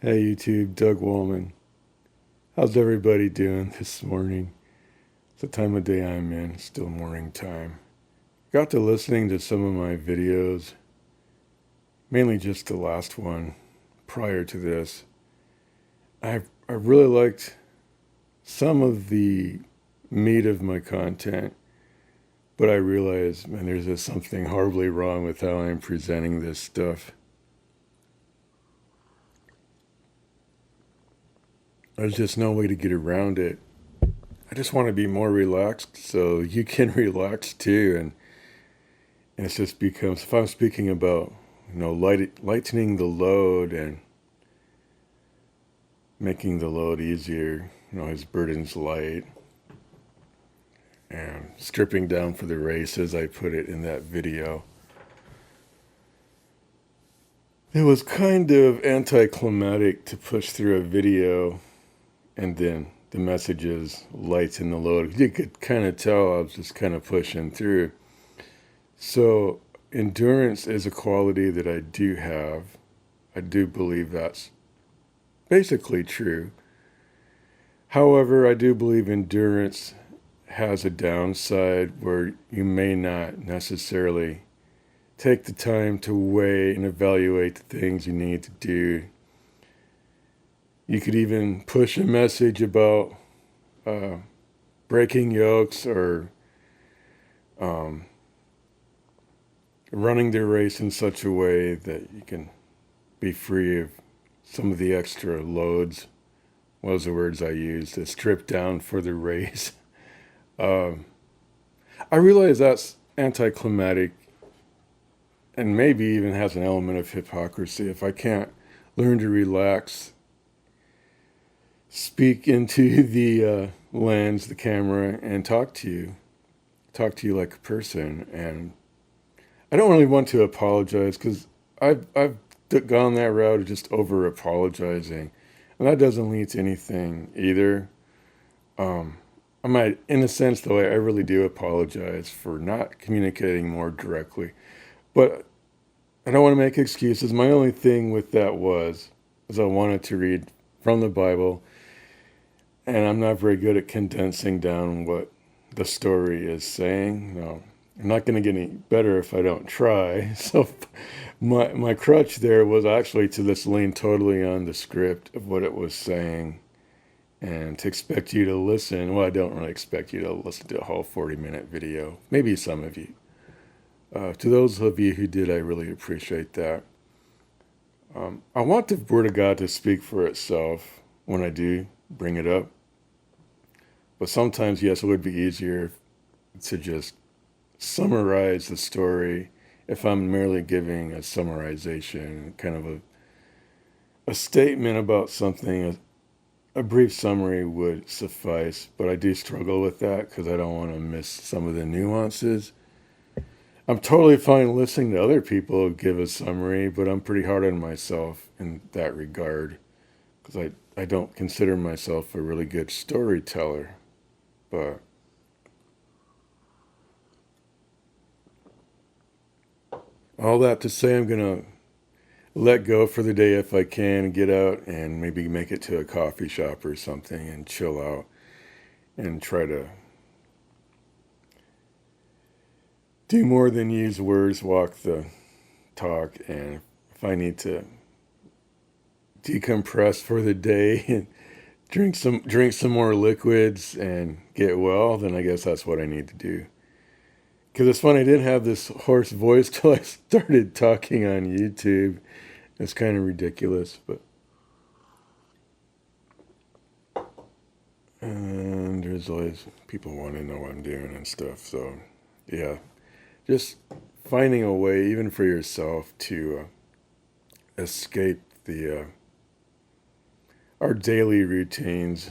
Hey YouTube, Doug Wallman. How's everybody doing this morning? It's the time of day I'm in, still morning time. Got to listening to some of my videos, mainly just the last one prior to this. I really liked some of the meat of my content, but I realized, man, there's just something horribly wrong with how I'm presenting this stuff. There's just no way to get around it. I just want to be more relaxed so you can relax too. And it's just becomes, if I'm speaking about, lightening the load and making the load easier, his burdens light and stripping down for the race, as I put it in that video. It was kind of anticlimactic to push through a video and then the messages lighten the load. You could kind of tell I was just kind of pushing through. So endurance is a quality that I do have. I do believe that's basically true. However, I do believe endurance has a downside where you may not necessarily take the time to weigh and evaluate the things you need to do. You could even push a message about breaking yokes or running the race in such a way that you can be free of some of the extra loads. What was the words I used? To strip down for the race. I realize that's anticlimactic and maybe even has an element of hypocrisy. If I can't learn to relax, speak into the lens, the camera, and talk to you like a person. And I don't really want to apologize because I've gone that route of just over apologizing, and that doesn't lead to anything either. I might, in a sense, though, I really do apologize for not communicating more directly. But I don't want to make excuses. My only thing with that is I wanted to read from the Bible, and I'm not very good at condensing down what the story is saying. No, I'm not going to get any better if I don't try. So my crutch there was actually to just lean totally on the script of what it was saying and to expect you to listen. Well, I don't really expect you to listen to a whole 40-minute video. Maybe some of you. To those of you who did, I really appreciate that. I want the Word of God to speak for itself when I do bring it up. But sometimes, yes, it would be easier to just summarize the story if I'm merely giving a summarization, kind of a statement about something. A brief summary would suffice, but I do struggle with that because I don't want to miss some of the nuances. I'm totally fine listening to other people give a summary, but I'm pretty hard on myself in that regard because I don't consider myself a really good storyteller. But all that to say, I'm going to let go for the day if I can, get out and maybe make it to a coffee shop or something and chill out and try to do more than use words, walk the talk. And if I need to decompress for the day and drink some more liquids and get well, then I guess that's what I need to do. Because it's funny, I didn't have this hoarse voice till I started talking on YouTube. It's kind of ridiculous, but and there's always people wanting to know what I'm doing and stuff. So yeah, just finding a way, even for yourself, to escape the our daily routines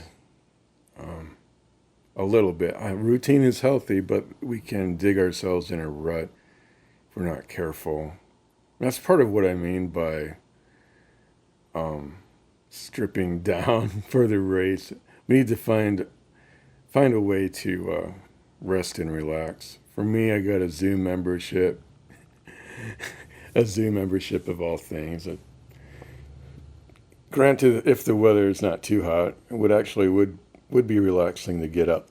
a little bit. Routine is healthy, but we can dig ourselves in a rut if we're not careful. That's part of what I mean by stripping down for the race. We need to find a way to rest and relax. For me, I got a Zoom membership, a Zoom membership of all things. Granted, if the weather is not too hot, it would be relaxing to get up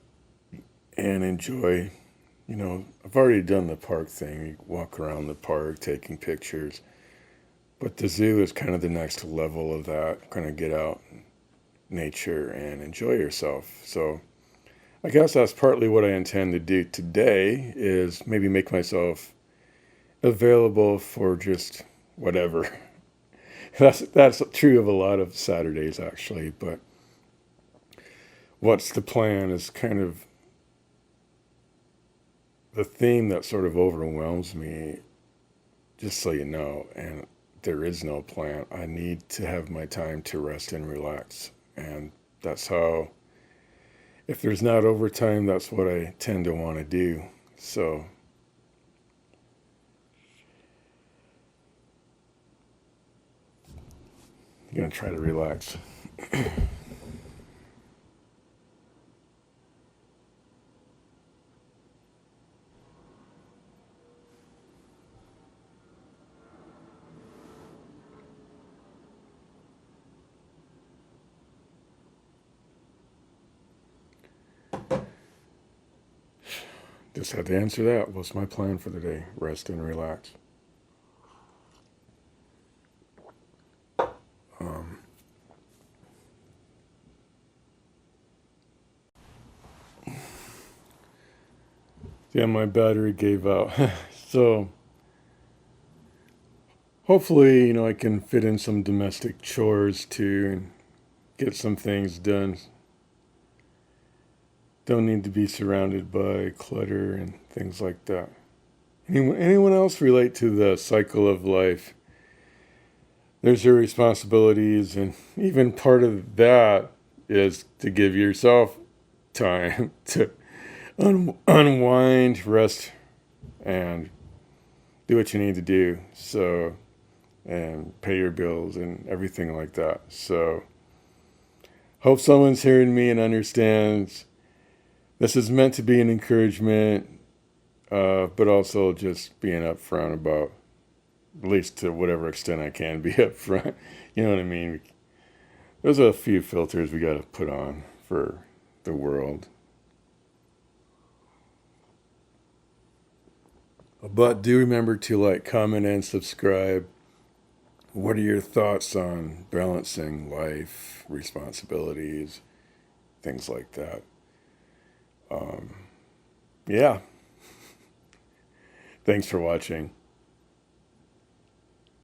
and enjoy. I've already done the park thing. You walk around the park, taking pictures. But the zoo is kind of the next level of that. Kind of get out in nature and enjoy yourself. So I guess that's partly what I intend to do today is maybe make myself available for just whatever. That's true of a lot of Saturdays actually, but what's the plan is kind of the theme that sort of overwhelms me, just so you know, and there is no plan. I need to have my time to rest and relax. And that's how, if there's not overtime, that's what I tend to want to do. So I'm going to try to relax. Just had to answer that. What's my plan for the day? Rest and relax. Um, yeah, my battery gave out. So hopefully, I can fit in some domestic chores too and get some things done. Don't need to be surrounded by clutter and things like that. Anyone else relate to the cycle of life? There's your responsibilities, and even part of that is to give yourself time to unwind, rest, and do what you need to do. So, and pay your bills and everything like that. So, hope someone's hearing me and understands this is meant to be an encouragement, but also just being upfront about, at least to whatever extent I can be upfront. You know what I mean? There's a few filters we got to put on for the world. But do remember to like, comment, and subscribe. What are your thoughts on balancing life, responsibilities, things like that? Um, yeah. Thanks for watching.